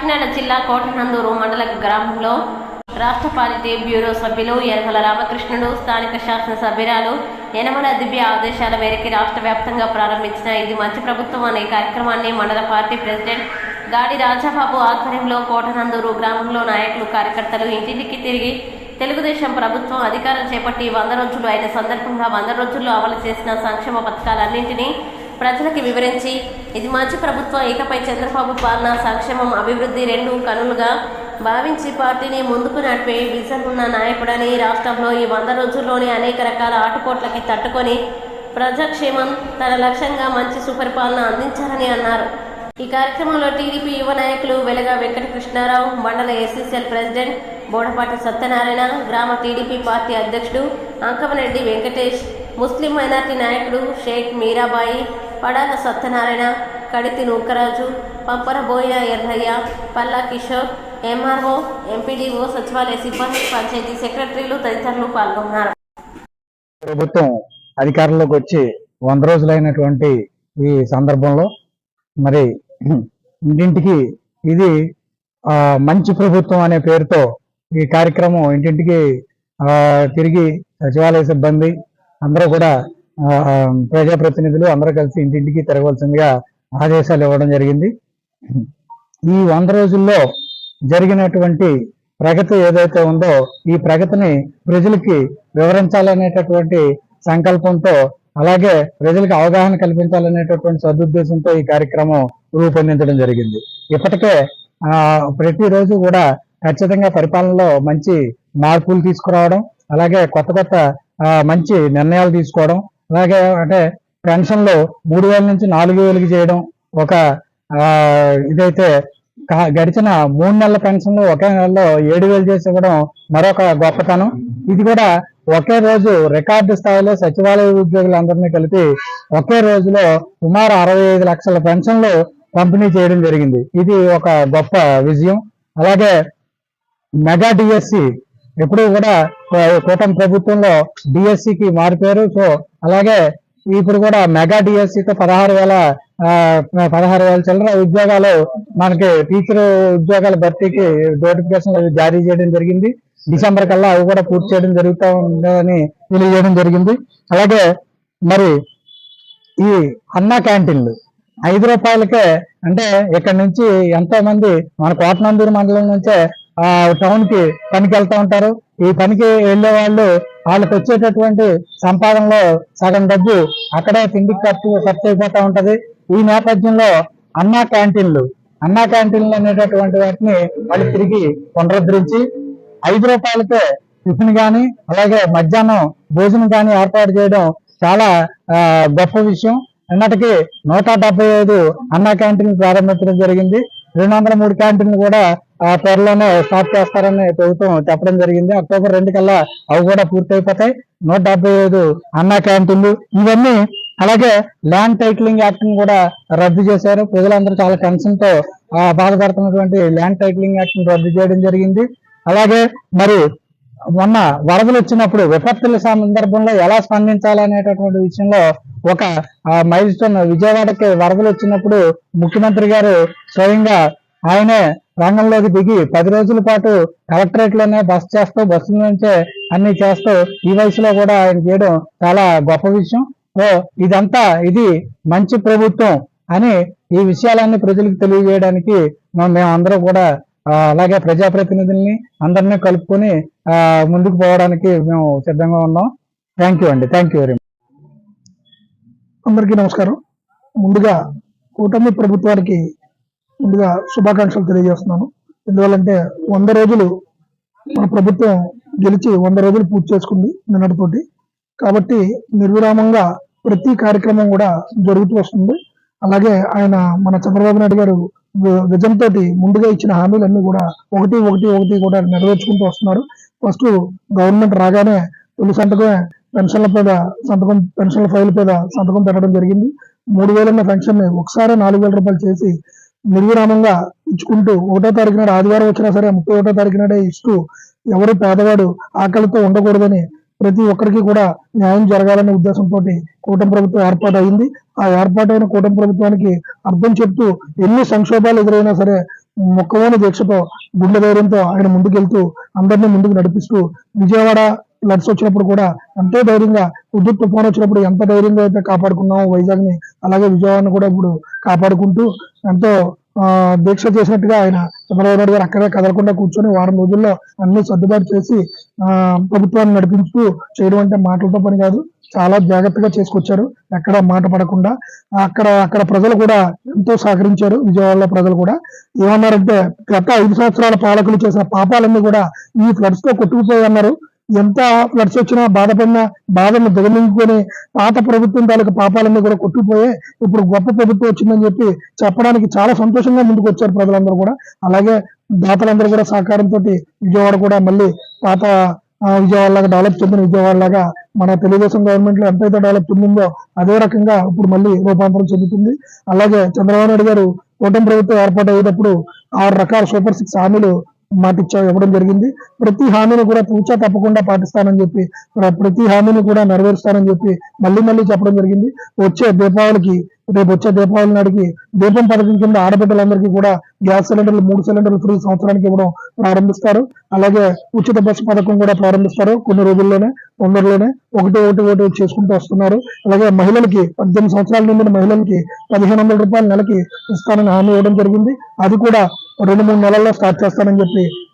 కాకినాడ జిల్లా కోటనందూరు మండల గ్రామంలో రాష్ట్ర పాలిటీ బ్యూరో సభ్యులు యనమల రామకృష్ణుడు, స్థానిక శాసనసభ్యురాలు యనమల దివ్య ఆదేశాల మేరకు రాష్ట్ర వ్యాప్తంగా ప్రారంభించిన ఇది మంచి ప్రభుత్వం అనే కార్యక్రమాన్ని మండల పార్టీ ప్రెసిడెంట్ గాడి రాజాబాబు ఆధ్వర్యంలో కోటనందూరు గ్రామంలో నాయకులు, కార్యకర్తలు ఇంటింటికి తిరిగి తెలుగుదేశం ప్రభుత్వం అధికారం చేపట్టి 100 రోజులు అయిన సందర్భంగా 100 రోజుల్లో అమలు చేసిన సంక్షేమ పథకాలన్నింటినీ ప్రజలకు వివరించి ఇది మంచి ప్రభుత్వం, ఇకపై చంద్రబాబు పాలన, సంక్షేమం, అభివృద్ధి రెండు కనులుగా భావించి పార్టీని ముందుకు నడిపే విజన్ ఉన్న నాయకుడని, రాష్ట్రంలో ఈ 100 రోజుల్లోనే అనేక రకాల ఆటుపోట్లకి తట్టుకొని ప్రజాక్షేమం తన లక్ష్యంగా మంచి సుపరిపాలన అందించాలని అన్నారు. ఈ కార్యక్రమంలో టీడీపీ యువ నాయకులు వెలగా వెంకట కృష్ణారావు, మండల ఎస్సీసీఎల్ ప్రెసిడెంట్ బోడపాటి సత్యనారాయణ, గ్రామ టీడీపీ పార్టీ అధ్యక్షుడు అంకమరెడ్డి వెంకటేష్, ముస్లిం మైనార్టీ నాయకుడు షేక్ మీరాబాయి, పడాల సత్యనారాయణ, కడితి నూకరాజు, పంపరబోయిన ఎర్రయ్య, పల్లా కిషోర్, ఎంఆర్ఓ, ఎంపీడీఓ, సచివాలయ సిబ్బంది, పంచాయతీ సెక్రటరీలు తదితరులు పాల్గొన్నారు. ప్రభుత్వం అధికారంలోకి వచ్చి 100 రోజులైనటువంటి ఈ సందర్భంలో మరి ఇంటింటికి ఇది మంచి ప్రభుత్వం అనే పేరుతో ఈ కార్యక్రమం ఇంటింటికి తిరిగి సచివాలయ సిబ్బంది అందరూ కూడా ప్రజాప్రతినిధులు అందరూ కలిసి ఇంటింటికి తిరగవలసిందిగా ఆదేశాలు ఇవ్వడం జరిగింది. ఈ 100 రోజుల్లో జరిగినటువంటి ప్రగతి ఏదైతే ఉందో ఈ ప్రగతిని ప్రజలకి వివరించాలనేటటువంటి సంకల్పంతో, అలాగే ప్రజలకు అవగాహన కల్పించాలనేటటువంటి సదుద్దేశంతో ఈ కార్యక్రమం రూపొందించడం జరిగింది. ఇప్పటికే ప్రతిరోజు కూడా ఖచ్చితంగా పరిపాలనలో మంచి మార్పులు తీసుకురావడం, అలాగే కొత్త కొత్త మంచి నిర్ణయాలు తీసుకోవడం, అలాగే అంటే పెన్షన్లు 3000 నుంచి 4000కి చేయడం, ఒక ఇదైతే గడిచిన 3 నెలల పెన్షన్లు ఒకే నెలలో 7000 చేసి ఇవ్వడం మరొక గొప్పతనం. ఇది కూడా ఒకే రోజు రికార్డు స్థాయిలో సచివాలయ ఉద్యోగులందరినీ కలిపి ఒకే రోజులో సుమారు 65 లక్షల పెన్షన్లు పంపిణీ చేయడం జరిగింది. ఇది ఒక గొప్ప విజయం. అలాగే మెగా డిఎస్సి ఎప్పుడు కూడా కూటమి ప్రభుత్వంలో డిఎస్సికి మారిపోయారు. సో అలాగే ఇప్పుడు కూడా మెగా డిఎస్సితో 16,000 చిల్లర ఉద్యోగాలు మనకి టీచర్ ఉద్యోగాల భర్తీకి నోటిఫికేషన్ జారీ చేయడం జరిగింది. డిసెంబర్ కల్లా అవి కూడా పూర్తి చేయడం జరుగుతూ ఉందని తెలియజేయడం జరిగింది. అలాగే మరి ఈ అన్నా క్యాంటీన్లు 5 రూపాయలకే, అంటే ఇక్కడ నుంచి ఎంతో మంది మన కోటనందూరు మండలం నుంచే టౌన్ కి పనికి వెళ్తూ ఉంటారు. ఈ పనికి వెళ్లే వాళ్ళకి వచ్చేటటువంటి సంపాదనలో సగం డబ్బు అక్కడే తిండికి ఖర్చు అయిపోతూ ఉంటది. ఈ నేపథ్యంలో అన్నా క్యాంటీన్లు అనేటటువంటి వాటిని వాళ్ళు తిరిగి పునరుద్ధరించి 5 రూపాయలకే టిఫిన్ కానీ అలాగే మధ్యాహ్నం భోజనం కానీ ఏర్పాటు చేయడం చాలా గొప్ప విషయం. అన్నటికీ 175 అన్నా క్యాంటీన్లు ప్రారంభించడం జరిగింది. 203 క్యాంటీన్లు కూడా త్వరలోనే స్టార్ట్ చేస్తారని ప్రభుత్వం చెప్పడం జరిగింది. అక్టోబర్ 2 కల్లా అవి కూడా పూర్తయిపోతాయి. 175 అన్నా క్యాంటీన్లు ఇవన్నీ. అలాగే ల్యాండ్ టైటిలింగ్ యాక్ట్ ని కూడా రద్దు చేశారు. ప్రజలందరూ చాలా టెన్షన్ తో బాధపడుతున్నటువంటి ల్యాండ్ టైటిలింగ్ యాక్ట్ ని రద్దు చేయడం జరిగింది. అలాగే మరి మొన్న వరదలు వచ్చినప్పుడు విపత్తుల సందర్భంలో ఎలా స్పందించాలనేటటువంటి విషయంలో ఒక మైల్ స్టోన్, విజయవాడకి వరదలు వచ్చినప్పుడు ముఖ్యమంత్రి గారు స్వయంగా ఆయనే రంగంలోకి దిగి 10 రోజుల పాటు కలెక్టరేట్ లోనే బస్సుల నుంచే అన్ని చేస్తూ ఈ వయసులో కూడా ఆయన చేయడం చాలా గొప్ప విషయం. ఇది మంచి ప్రభుత్వం అని ఈ విషయాలన్నీ ప్రజలకు తెలియజేయడానికి మేమందరం కూడా అలాగే ప్రజాప్రతినిధుల్ని అందరినీ కలుపుకొని ముందుకు పోవడానికి మేము సిద్ధంగా ఉన్నాం. థ్యాంక్ యూ అండి. Thank you very much. అందరికీ నమస్కారం. ముందుగా కూటమి ప్రభుత్వానికి ముందుగా శుభాకాంక్షలు తెలియజేస్తున్నాను. ఎందువల్లంటే 100 రోజులు మన ప్రభుత్వం గెలిచి 100 రోజులు పూర్తి చేసుకుంది నిన్నటితోటి. కాబట్టి నిర్విరామంగా ప్రతి కార్యక్రమం కూడా జరుగుతూ వస్తుంది. అలాగే ఆయన మన చంద్రబాబు నాయుడు గారు విజన్ తోటి ముందుగా ఇచ్చిన హామీలన్నీ కూడా ఒకటి కూడా నెరవేర్చుకుంటూ వస్తున్నారు. ఫస్ట్ గవర్నమెంట్ రాగానే తొలి సంతకమే పెన్షన్ల ఫైల్ మీద సంతకం పెట్టడం జరిగింది. 3,000 పెన్షన్ ఒకసారి 4,000 రూపాయలు చేసి నిర్విరామంగా ఇచ్చుకుంటూ 1వ తారీఖు నాడు ఆదివారం వచ్చినా సరే 31వ తారీఖు నాడే ఇస్తూ ఎవరు పేదవాడు ఆకలితో ఉండకూడదని ప్రతి ఒక్కరికి కూడా న్యాయం జరగాలనే ఉద్దేశంతో కూటమి ప్రభుత్వం ఏర్పాటు అయింది. ఆ ఏర్పాటైన కూటమి ప్రభుత్వానికి అర్థం చెప్తూ ఎన్ని సంక్షోభాలు ఎదురైనా సరే మొక్కవోని దీక్షతో గుండె ధైర్యంతో ఆయన ముందుకెళ్తూ అందరినీ ముందుకు నడిపిస్తూ విజయవాడ ఫ్లడ్స్ వచ్చినప్పుడు కూడా అంతే ధైర్యంగా, ఉద్దుత్ తుఫాన్ వచ్చినప్పుడు ఎంత ధైర్యంగా అయితే కాపాడుకున్నామో వైజాగ్ ని, అలాగే విజయవాడని కూడా ఇప్పుడు కాపాడుకుంటూ ఎంతో దీక్ష చేసినట్టుగా ఆయన చంద్రబాబు నాయుడు గారు అక్కడే కదలకుండా కూర్చొని వారం రోజుల్లో అన్ని సర్దుబాటు చేసి ప్రభుత్వాన్ని నడిపించుతూ చేయడం అంటే మాటలతో పని కాదు. చాలా జాగ్రత్తగా చేసుకొచ్చారు, ఎక్కడ మాట పడకుండా. అక్కడ ప్రజలు కూడా ఎంతో సహకరించారు. విజయవాడలో ప్రజలు కూడా ఏమన్నారంటే, గత 5 సంవత్సరాల పాలకులు చేసిన పాపాలన్నీ కూడా ఈ ఫ్లడ్స్ తో కొట్టుకుపోయి అన్నారు. ఎంత ఫ్లడ్స్ వచ్చినా బాధపడినా బాధను దిగమింగుకొని పాత ప్రభుత్వం తాలూకు పాపాలన్నీ కూడా కొట్టుకుపోయి ఇప్పుడు గొప్ప ప్రభుత్వం వచ్చిందని చెప్పడానికి చాలా సంతోషంగా ముందుకు వచ్చారు ప్రజలందరూ కూడా. అలాగే దాతలందరూ కూడా సహకారంతో విజయవాడ కూడా మళ్ళీ పాత విజయవాడ లాగా డెవలప్ చెందిన విజయవాడ లాగా మన తెలుగుదేశం గవర్నమెంట్ లో ఎంతైతే డెవలప్ చెందిందో అదే రకంగా ఇప్పుడు మళ్ళీ రూపాంతరం చెందుతుంది. అలాగే చంద్రబాబు నాయుడు గారు కూటమి ప్రభుత్వం ఏర్పాటు అయ్యేటప్పుడు 6 రకాల సూపర్ 6 హామీలు ఇవ్వడం జరిగింది. ప్రతి హామీని కూడా తూచా తప్పకుండా పాటిస్తానని చెప్పి, ప్రతి హామీని కూడా నెరవేరుస్తానని చెప్పి మళ్ళీ చెప్పడం జరిగింది. రేపు వచ్చే దీపావళి నాటికి దీపం పథకం కింద ఆడబిడ్డలందరికీ కూడా గ్యాస్ సిలిండర్లు 3 సిలిండర్లు ఫ్రీ సంవత్సరానికి ఇవ్వడం ప్రారంభిస్తారు. అలాగే ఉచిత బస్సు పథకం కూడా ప్రారంభిస్తారు కొన్ని రోజుల్లోనే, తొందరలోనే. ఒకటి చేసుకుంటూ వస్తున్నారు. అలాగే మహిళలకి 18 సంవత్సరాల నిండిన మహిళలకి 1500 రూపాయలు నెలకి ఇస్తానని హామీ ఇవ్వడం జరిగింది. అది కూడా 2-3 నెలల్లో స్టార్ట్ చేస్తానని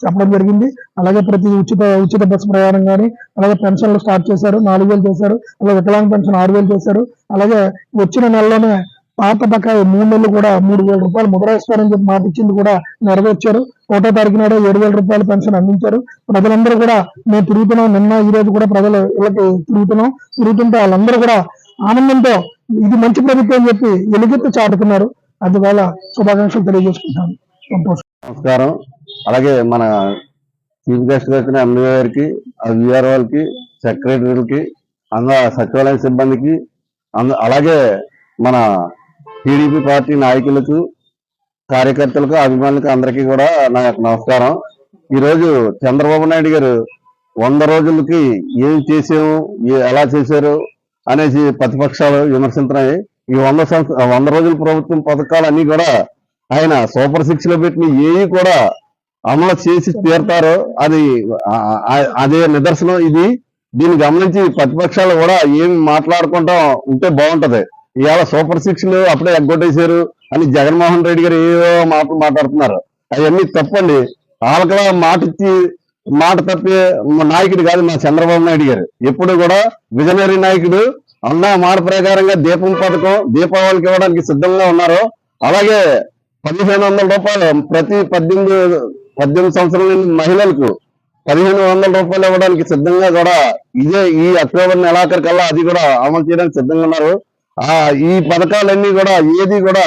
చెప్పడం జరిగింది. అలాగే ప్రతి ఉచిత బస్సు ప్రయాణం కానీ, అలాగే పెన్షన్లు స్టార్ట్ చేశారు, 4000 చేశారు. అలాగే వికలాంగ పెన్షన్ 6000 చేశారు. అలాగే వచ్చిన నెలలోనే పాత బకాయి 3 నెలలు కూడా 3000 రూపాయలు ముద్ర ఇస్తారని చెప్పి మాట ఇచ్చింది కూడా నెరవేర్చారు. 1వ తారీఖు నాడే 7000 రూపాయల పెన్షన్ అందించారు. ప్రజలందరూ కూడా మేము తిరుగుతున్నాం, నిన్న ఈ రోజు కూడా ప్రజలు ఇళ్ళకి తిరుగుతుంటే వాళ్ళందరూ కూడా ఆనందంతో ఇది మంచి ప్రభుత్వం అని చెప్పి ఎలుగెత్తి చాటుతున్నారు. అందువల్ల శుభాకాంక్షలు తెలియజేసుకుంటాను. సంతోషం. నమస్కారం. అలాగే మన చీఫ్ గెస్ట్ వచ్చిన ఎమ్మెల్యే గారికి, విఆర్ వాళ్ళకి, సెక్రటరీలకి, సచివాలయ సిబ్బందికి, అలాగే మన టీడీపీ పార్టీ నాయకులకు, కార్యకర్తలకు, అభిమానులకు అందరికీ కూడా నా యొక్క నమస్కారం. ఈరోజు చంద్రబాబు నాయుడు గారు 100 రోజులకి ఏం చేసాము, ఎలా చేశారు అనేసి ప్రతిపక్షాలు విమర్శించినాయి. ఈ 100 రోజుల ప్రభుత్వం పథకాలన్నీ కూడా ఆయన సూపర్ 6 లో పెట్టిన ఏవి కూడా అమలు చేసి తీరుతారో అదే నిదర్శనం ఇది. దీన్ని గమనించి ప్రతిపక్షాలు కూడా ఏమి మాట్లాడుకుంటా ఉంటే బాగుంటది. ఇవాళ సూపర్ 6 లో అప్పుడే ఎగ్గొట్టేశారు అని జగన్మోహన్ రెడ్డి గారు ఏవో మాటలు మాట్లాడుతున్నారు. అవన్నీ తప్పండి. వాళ్ళకలా మాట తప్పే నాయకుడు కాదు మా చంద్రబాబు నాయుడు గారు. ఎప్పుడు కూడా విజనరీ నాయకుడు. అన్న మాట ప్రకారంగా దీపం పథకం దీపావళికి ఇవ్వడానికి సిద్ధంగా ఉన్నారు. అలాగే 1500 రూపాయలు ప్రతి 18 సంవత్సరాల మహిళలకు 1500 రూపాయలు ఇవ్వడానికి సిద్ధంగా కూడా ఈ అక్టోబర్ నెలాఖరికల్లా అది కూడా అమలు చేయడానికి సిద్ధంగా ఉన్నారు. ఈ పథకాలన్నీ కూడా ఏది కూడా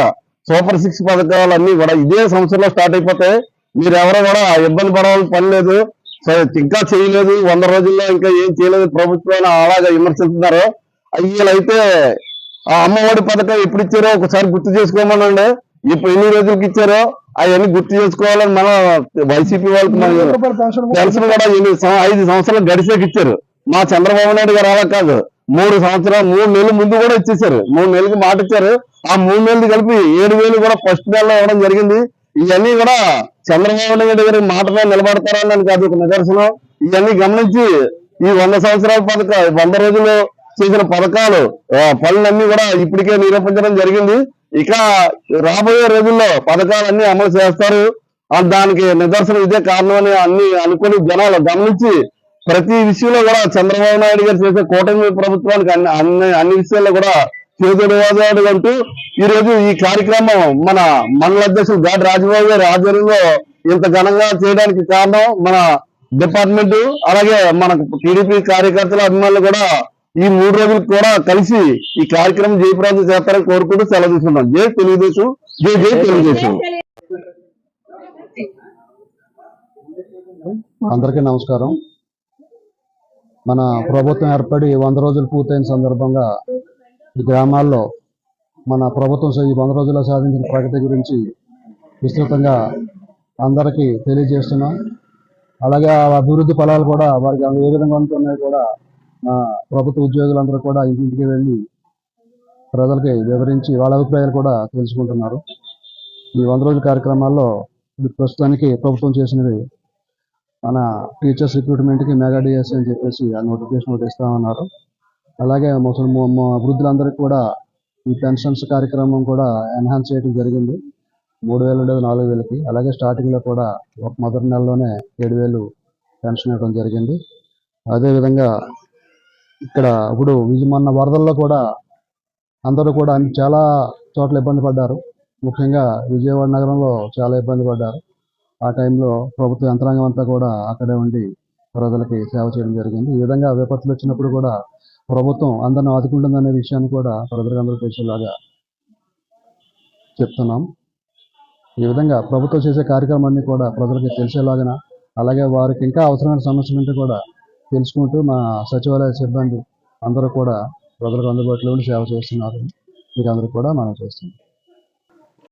సూపర్ 6 పథకాలన్నీ కూడా ఇదే సంవత్సరంలో స్టార్ట్ అయిపోతాయి. మీరు ఎవరో కూడా ఇబ్బంది పడవలసిన పని లేదు. ఇంకా చేయలేదు, 100 రోజుల్లో ఇంకా ఏం చేయలేదు ప్రభుత్వాన్ని అలాగా విమర్శిస్తున్నారు. వీళ్ళైతే ఆ అమ్మఒడి పథకం ఎప్పుడు ఇచ్చారో ఒకసారి గుర్తు చేసుకోమనండి. ఇప్పుడు ఎన్ని రోజులకి ఇచ్చారో అవన్నీ గుర్తు చేసుకోవాలని మన వైసీపీ వాళ్ళకి పెన్షన్ కూడా 5 సంవత్సరాలు గడిచేకి ఇచ్చారు. మా చంద్రబాబు నాయుడు గారు అలా కాదు, 3 నెలలు ముందు కూడా ఇచ్చేసారు. 3 నెలలకి మాట ఇచ్చారు. ఆ 3 నెలలు కలిపి 7000 కూడా ఫస్ట్ నెలలో ఇవ్వడం జరిగింది. ఇవన్నీ కూడా చంద్రబాబు నాయుడు గారి మాట మీద నిలబడతారని కాదు ఒక నిదర్శనం. ఇవన్నీ గమనించి ఈ 100 సంవత్సరాల 100 రోజులు చేసిన పథకాలు పనులన్నీ కూడా ఇప్పటికే నిరూపించడం జరిగింది. ఇక రాబోయే రోజుల్లో పథకాలన్నీ అమలు చేస్తారు. దానికి నిదర్శనం ఇదే కారణం అని అన్ని అనుకుని జనాలు గమనించి ప్రతి విషయంలో కూడా చంద్రబాబు నాయుడు గారు చేసే కూటమి ప్రభుత్వానికి అన్ని విషయాల్లో కూడా చేతుడు అంటూ ఈ రోజు ఈ కార్యక్రమం మన మండల అధ్యక్షులు గాడి రాజబాబు గారి ఆధ్వర్యంలో ఇంత ఘనంగా చేయడానికి కారణం మన డిపార్ట్మెంట్, అలాగే మన టీడీపీ కార్యకర్తల అభిమానులు కూడా ఈ 3 రోజులు కూడా కలిసి ఈ కార్యక్రమం జయప్రదం చేస్తారని కోరుకుంటూ సెలవు తీసుకుంటాం. జై తెలుగుదేశం, జై తెలుగుదేశం. అందరికీ నమస్కారం. మన ప్రభుత్వం ఏర్పడి 100 రోజులు పూర్తయిన సందర్భంగా ఈ గ్రామాల్లో మన ప్రభుత్వం ఈ 100 రోజుల్లో సాధించిన ప్రగతి గురించి విస్తృతంగా అందరికీ తెలియజేస్తున్నాం. అలాగే ఆ అభివృద్ధి ఫలాలు కూడా వారికి ఏ విధంగా ఉంటున్నాయో కూడా ప్రభుత్వ ఉద్యోగులందరూ కూడా ఇంటింటికి వెళ్ళి ప్రజలకి వివరించి వాళ్ళ అభిప్రాయాలు కూడా తెలుసుకుంటున్నారు. ఈ 100 రోజుల కార్యక్రమాల్లో ఇది ప్రస్తుతానికి ప్రభుత్వం చేసినది మన టీచర్స్ రిక్రూట్మెంట్కి మెగా డిఎస్సి అని చెప్పేసి ఆ నోటిఫికేషన్ ఒకటి ఇస్తామన్నారు. అలాగే వృద్ధులందరికీ కూడా ఈ పెన్షన్స్ కార్యక్రమం కూడా ఎన్హాన్స్ చేయడం జరిగింది. 3,000 ఉండేది 4,000కి. అలాగే స్టార్టింగ్లో కూడా మొదటి నెలలోనే 7,000 పెన్షన్ ఇవ్వడం జరిగింది. అదేవిధంగా ఇక్కడ ఇప్పుడు మొన్న వరదల్లో కూడా అందరూ కూడా చాలా చోట్ల ఇబ్బంది పడ్డారు. ముఖ్యంగా విజయవాడ నగరంలో చాలా ఇబ్బంది పడ్డారు. ఆ టైంలో ప్రభుత్వ యంత్రాంగం అంతా కూడా అక్కడే ఉండి ప్రజలకి సేవ చేయడం జరిగింది. ఈ విధంగా విపత్తులు వచ్చినప్పుడు కూడా ప్రభుత్వం అందరిని ఆదుకుంటుందనే విషయాన్ని కూడా ప్రజలందరూ తెలిసేలాగా చెప్తున్నాం. ఈ విధంగా ప్రభుత్వం చేసే కార్యక్రమాన్ని కూడా ప్రజలకి తెలిసేలాగా, అలాగే వారికి ఇంకా అవసరమైన సమస్యలు ఉంటే కూడా తెలుసుకుంటూ మా సచివాలయ సిబ్బంది అందరూ కూడా ప్రజలకు అందుబాటులో ఉండి సేవ చేస్తున్నారు. మీకు అందరూ కూడా మనం చేస్తున్నాం.